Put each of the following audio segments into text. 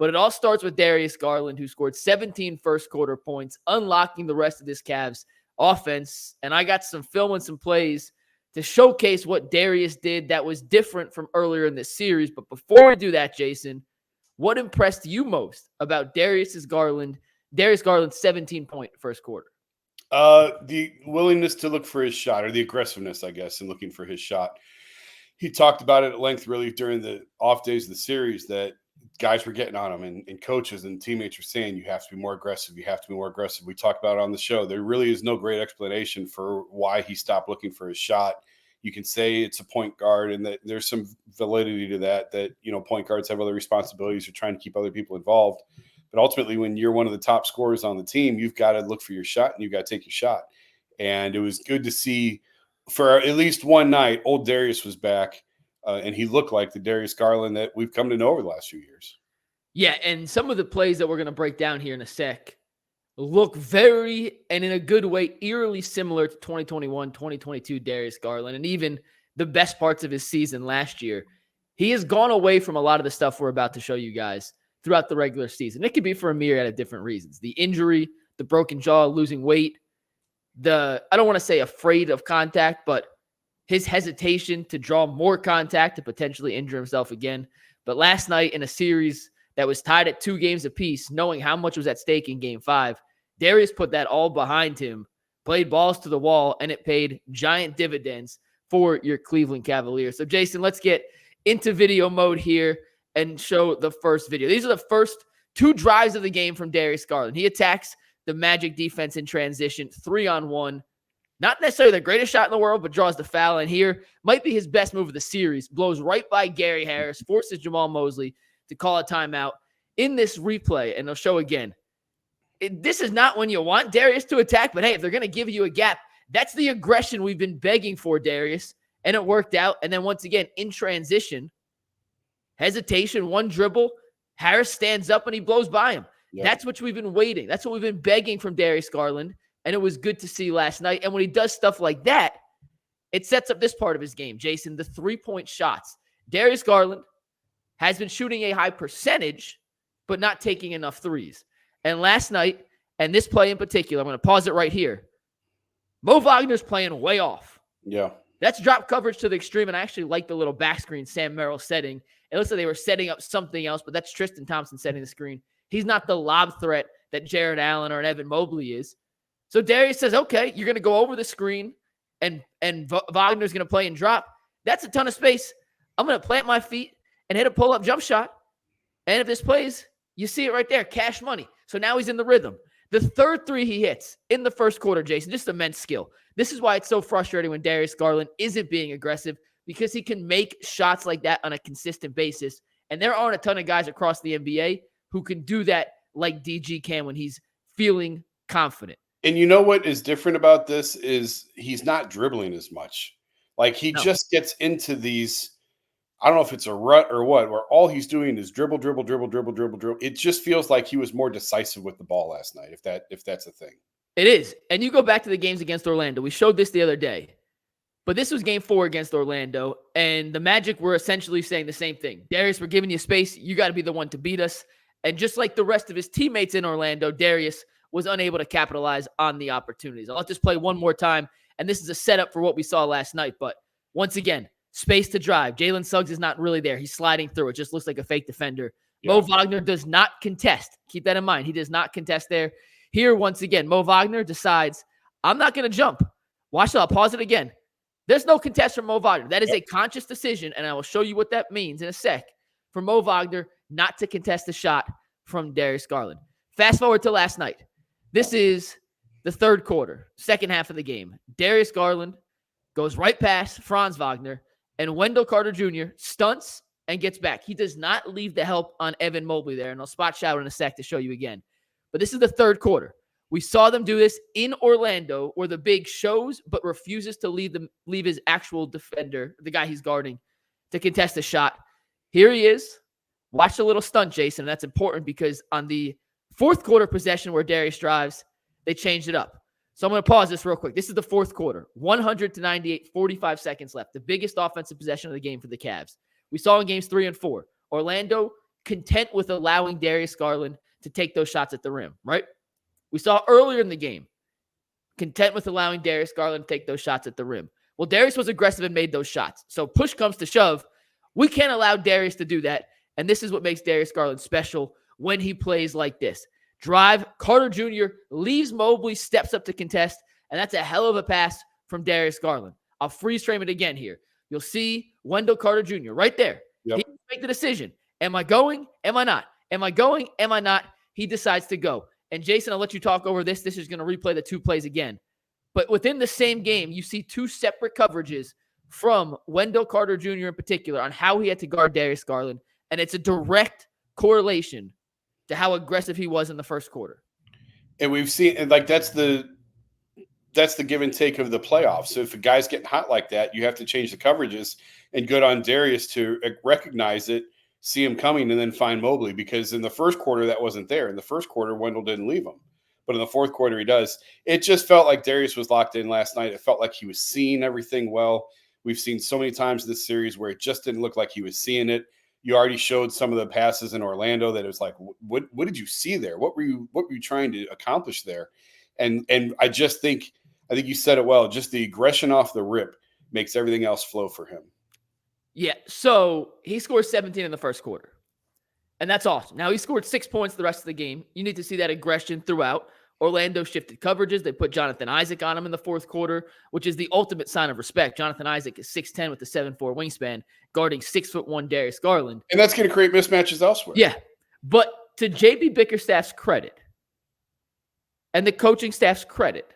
But it all starts with Darius Garland, who scored 17 first-quarter points, unlocking the rest of this Cavs offense. And I got some film and some plays to showcase what Darius did that was different from earlier in this series. But before we do that, Jason, what impressed you most about Darius Garland's 17-point first quarter? The willingness to look for his shot, or the aggressiveness, I guess, in looking for his shot. He talked about it at length really during the off days of the series that guys were getting on him, and coaches and teammates were saying, you have to be more aggressive. You have to be more aggressive. We talked about it on the show. There really is no great explanation for why he stopped looking for his shot. You can say it's a point guard, and that there's some validity to that, point guards have other responsibilities or trying to keep other people involved. But ultimately, when you're one of the top scorers on the team, you've got to look for your shot and you've got to take your shot. And it was good to see for at least one night, old Darius was back. And he looked like the Darius Garland that we've come to know over the last few years. Yeah, and some of the plays that we're going to break down here in a sec look very, and in a good way, eerily similar to 2021, 2022 Darius Garland, and even the best parts of his season last year. He has gone away from a lot of the stuff we're about to show you guys throughout the regular season. It could be for a myriad of different reasons. The injury, the broken jaw, losing weight, I don't want to say afraid of contact, but his hesitation to draw more contact to potentially injure himself again. But last night in a series that was tied at 2 games apiece, knowing how much was at stake in Game 5, Darius put that all behind him, played balls to the wall, and it paid giant dividends for your Cleveland Cavaliers. So, Jason, let's get into video mode here and show the first video. These are the first 2 drives of the game from Darius Garland. He attacks the Magic defense in transition, 3-on-1. Not necessarily the greatest shot in the world, but draws the foul. And here might be his best move of the series. Blows right by Gary Harris, forces Jamal Mosley to call a timeout. In this replay, and they'll show again, this is not when you want Darius to attack, but hey, if they're going to give you a gap, that's the aggression we've been begging for, Darius. And it worked out. And then once again, in transition, hesitation, one dribble, Harris stands up and he blows by him. Yeah. That's what we've been waiting. That's what we've been begging from Darius Garland. And it was good to see last night. And when he does stuff like that, it sets up this part of his game, Jason, the 3-point shots. Darius Garland has been shooting a high percentage, but not taking enough threes. And last night, and this play in particular, I'm going to pause it right here. Mo Wagner's playing way off. Yeah. That's drop coverage to the extreme, and I actually like the little back screen Sam Merrill setting. It looks like they were setting up something else, but that's Tristan Thompson setting the screen. He's not the lob threat that Jared Allen or an Evan Mobley is. So Darius says, okay, you're going to go over the screen, and Wagner's going to play and drop. That's a ton of space. I'm going to plant my feet and hit a pull-up jump shot. And if this plays, you see it right there, cash money. So now he's in the rhythm. The third 3 he hits in the first quarter, Jason, just immense skill. This is why it's so frustrating when Darius Garland isn't being aggressive, because he can make shots like that on a consistent basis. And there aren't a ton of guys across the NBA who can do that like DG can when he's feeling confident. And you know what is different about this is he's not dribbling as much. Like he just gets into these, I don't know if it's a rut or what, where all he's doing is dribble. It just feels like he was more decisive with the ball last night, if that's a thing. It is. And you go back to the games against Orlando. We showed this the other day. But this was game 4 against Orlando, and the Magic were essentially saying the same thing. Darius, we're giving you space. You got to be the one to beat us. And just like the rest of his teammates in Orlando, Darius was unable to capitalize on the opportunities. I'll let this play one more time, and this is a setup for what we saw last night. But once again, space to drive. Jalen Suggs is not really there. He's sliding through. It just looks like a fake defender. Yeah. Mo Wagner does not contest. Keep that in mind. He does not contest there. Here, once again, Mo Wagner decides, I'm not going to jump. Watch that. I'll pause it again. There's no contest from Mo Wagner. That is a conscious decision, and I will show you what that means in a sec, for Mo Wagner not to contest the shot from Darius Garland. Fast forward to last night. This is the third quarter, second half of the game. Darius Garland goes right past Franz Wagner, and Wendell Carter Jr. stunts and gets back. He does not leave the help on Evan Mobley there, and I'll spot shout in a sec to show you again. But this is the third quarter. We saw them do this in Orlando, where the big shows but refuses to leave his actual defender, the guy he's guarding, to contest the shot. Here he is. Watch the little stunt, Jason. That's important because on the fourth quarter possession where Darius drives, they changed it up. So I'm going to pause this real quick. This is the fourth quarter. 100-98, 45 seconds left. The biggest offensive possession of the game for the Cavs. We saw in games 3 and 4. Orlando content with allowing Darius Garland to take those shots at the rim, right? We saw earlier in the game, content with allowing Darius Garland to take those shots at the rim. Well, Darius was aggressive and made those shots. So push comes to shove. We can't allow Darius to do that. And this is what makes Darius Garland special when he plays like this. Drive, Carter Jr. leaves Mobley, steps up to contest, and that's a hell of a pass from Darius Garland. I'll freeze frame it again here. You'll see Wendell Carter Jr. right there. Yep. He make the decision. Am I going? Am I not? Am I going? Am I not? He decides to go. And Jason, I'll let you talk over this. This is going to replay the two plays again. But within the same game, you see two separate coverages from Wendell Carter Jr. in particular on how he had to guard Darius Garland. And it's a direct correlation to how aggressive he was in the first quarter. And we've seen, and like that's the give and take of the playoffs. So if a guy's getting hot like that, you have to change the coverages, and good on Darius to recognize it, see him coming, and then find Mobley, because in the first quarter that wasn't there. In the first quarter, Wendell didn't leave him. But in the fourth quarter, he does. It just felt like Darius was locked in last night. It felt like he was seeing everything well. We've seen so many times in this series where it just didn't look like he was seeing it. You already showed some of the passes in Orlando that it was like, what did you see there? What were you trying to accomplish there? And I think you said it well. Just the aggression off the rip makes everything else flow for him. Yeah. So he scored 17 in the first quarter. And that's awesome. Now he scored 6 points the rest of the game. You need to see that aggression throughout. Orlando shifted coverages. They put Jonathan Isaac on him in the fourth quarter, which is the ultimate sign of respect. Jonathan Isaac is 6'10" with a 7'4" wingspan, guarding 6'1" Darius Garland. And that's going to create mismatches elsewhere. Yeah. But to J.B. Bickerstaff's credit and the coaching staff's credit,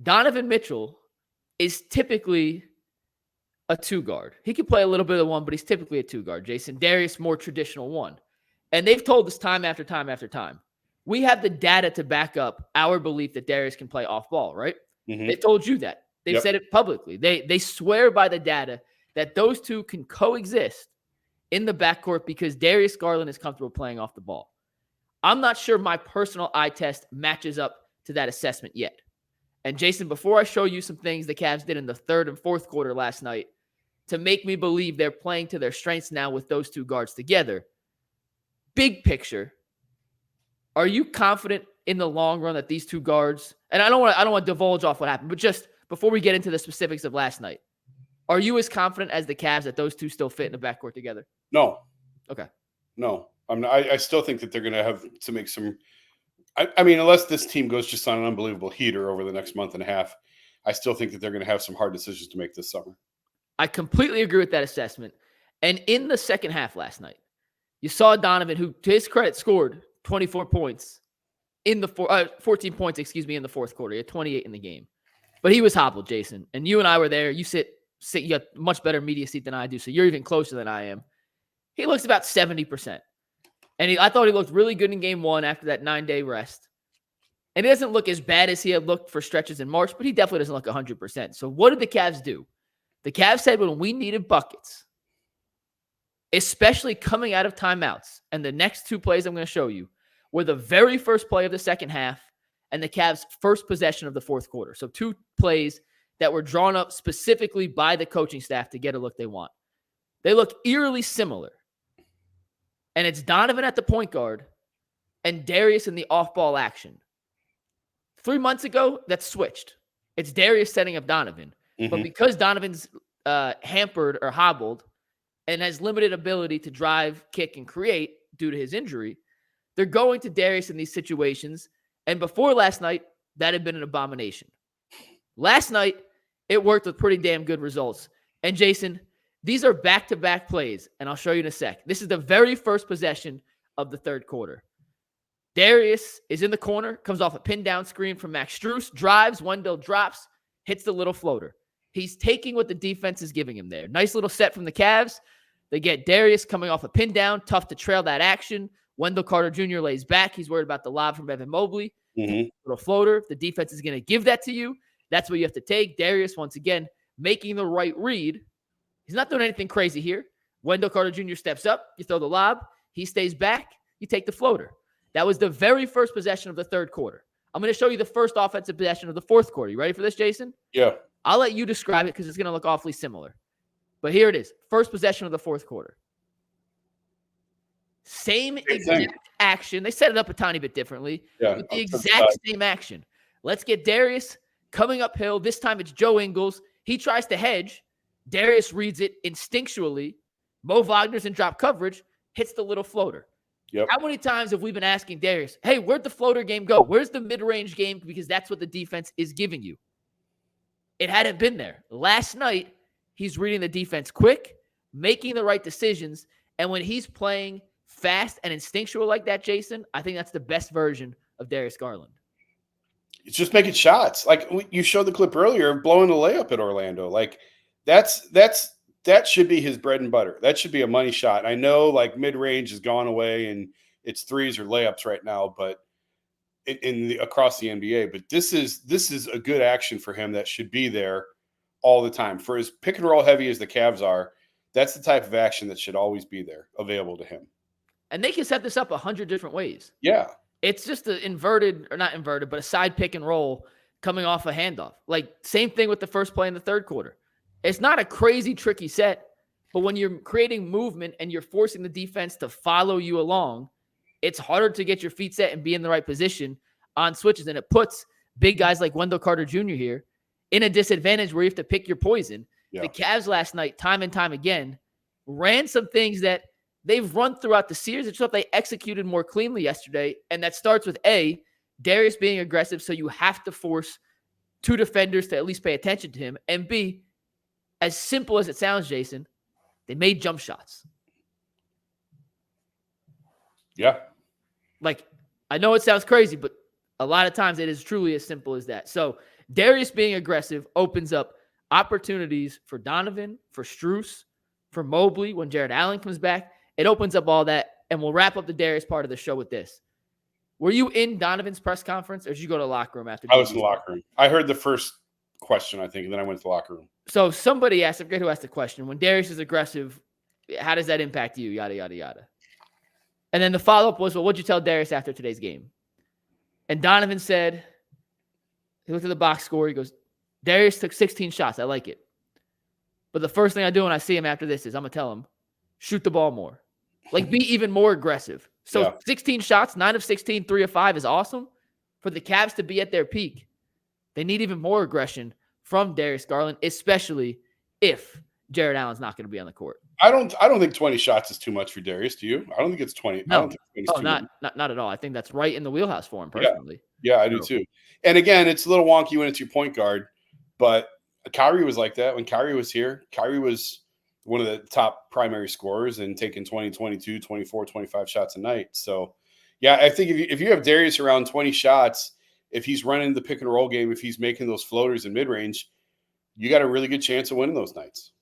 Donovan Mitchell is typically a two guard. He can play a little bit of one, but he's typically a two guard. Jason, Darius, more traditional one. And they've told us time after time after time. We have the data to back up our belief that Darius can play off ball, right? Mm-hmm. They've told you that. They've said it publicly. They swear by the data that those two can coexist in the backcourt because Darius Garland is comfortable playing off the ball. I'm not sure my personal eye test matches up to that assessment yet. And Jason, before I show you some things the Cavs did in the third and fourth quarter last night to make me believe they're playing to their strengths now with those two guards together, big picture, are you confident in the long run that these two guards, and I don't want to divulge off what happened, but just before we get into the specifics of last night, are you as confident as the Cavs that those two still fit in the backcourt together? No. Okay. No. I still think that they're going to have to make some I mean, unless this team goes just on an unbelievable heater over the next month and a half, I still think that they're going to have some hard decisions to make this summer. I completely agree with that assessment. And in the second half last night, you saw Donovan, who, to his credit, scored 24 points in the 14 points, in the fourth quarter. He had 28 in the game. But he was hobbled, Jason. And you and I were there. You you got much better media seat than I do, so you're even closer than I am. He looks about 70%. And I thought he looked really good in game one after that 9-day rest. And he doesn't look as bad as he had looked for stretches in March, but he definitely doesn't look 100%. So what did the Cavs do? The Cavs said when we needed buckets, especially coming out of timeouts, and the next two plays I'm going to show you were the very first play of the second half and the Cavs' first possession of the fourth quarter. So two plays that were drawn up specifically by the coaching staff to get a look they want. They look eerily similar. And it's Donovan at the point guard and Darius in the off-ball action. 3 months ago, that's switched. It's Darius setting up Donovan. Mm-hmm. But because Donovan's hampered or hobbled and has limited ability to drive, kick, and create due to his injury, they're going to Darius in these situations. And before last night, that had been an abomination. Last night, it worked with pretty damn good results. And Jason, these are back-to-back plays, and I'll show you in a sec. This is the very first possession of the third quarter. Darius is in the corner, comes off a pin-down screen from Max Strus, drives, Wendell drops, hits the little floater. He's taking what the defense is giving him there. Nice little set from the Cavs. They get Darius coming off a pin-down, tough to trail that action. Wendell Carter Jr. lays back. He's worried about the lob from Evan Mobley. Mm-hmm. Little floater. The defense is going to give that to you. That's what you have to take. Darius, once again, making the right read. He's not doing anything crazy here. Wendell Carter Jr. steps up. You throw the lob. He stays back. You take the floater. That was the very first possession of the third quarter. I'm going to show you the first offensive possession of the fourth quarter. You ready for this, Jason? Yeah. I'll let you describe it because it's going to look awfully similar. But here it is. First possession of the fourth quarter. Same exact action. They set it up a tiny bit differently. Yeah, but the exact same action. Let's get Darius coming uphill. This time it's Joe Ingles. He tries to hedge. Darius reads it instinctually. Mo Wagner's in drop coverage, hits the little floater. Yep. How many times have we been asking Darius, hey, where'd the floater game go? Where's the mid-range game? Because that's what the defense is giving you. It hadn't been there. Last night, he's reading the defense quick, making the right decisions. And when he's playing fast and instinctual like that, Jason, I think that's the best version of Darius Garland. It's just making shots. Like you showed the clip earlier of blowing the layup at Orlando. Like that should be his bread and butter. That should be a money shot. And I know like mid-range has gone away and it's threes or layups right now, but across the NBA. But this is a good action for him that should be there all the time. For as pick and roll heavy as the Cavs are, that's the type of action that should always be there, available to him. And they can set this up 100 different ways. Yeah. It's just an inverted, or not inverted, but a side pick and roll coming off a handoff. Like, same thing with the first play in the third quarter. It's not a crazy, tricky set, but when you're creating movement and you're forcing the defense to follow you along, it's harder to get your feet set and be in the right position on switches. And it puts big guys like Wendell Carter Jr. here in a disadvantage where you have to pick your poison. Yeah. The Cavs last night, time and time again, ran some things that they've run throughout the series. It's what they executed more cleanly yesterday. And that starts with A, Darius being aggressive, so you have to force two defenders to at least pay attention to him. And B, as simple as it sounds, Jason, they made jump shots. Yeah. Like, I know it sounds crazy, but a lot of times it is truly as simple as that. So Darius being aggressive opens up opportunities for Donovan, for Strus, for Mobley when Jared Allen comes back. It opens up all that, and we'll wrap up the Darius part of the show with this. Were you in Donovan's press conference, or did you go to the locker room after? I was in the locker room. I heard the first question, I think, and then I went to the locker room. So somebody asked, I forget who asked the question, when Darius is aggressive, how does that impact you? Yada, yada, yada. And then the follow-up was, well, what'd you tell Darius after today's game? And Donovan said, he looked at the box score. He goes, Darius took 16 shots. I like it. But the first thing I do when I see him after this is I'm going to tell him, shoot the ball more. Like, be even more aggressive. So 16 shots, 9 of 16, 3 of 5 is awesome. For the Cavs to be at their peak, they need even more aggression from Darius Garland, especially if Jared Allen's not going to be on the court. I don't think 20 shots is too much for Darius. Do you? I don't think it's 20. No. I don't think it's not at all. I think that's right in the wheelhouse for him personally. Yeah, I do too. And again, it's a little wonky when it's your point guard, but Kyrie was like that. When Kyrie was here, Kyrie was one of the top primary scorers and taking 20, 22, 24, 25 shots a night. So, yeah, I think if you have Darius around 20 shots, if he's running the pick and roll game, if he's making those floaters in mid-range, you got a really good chance of winning those nights.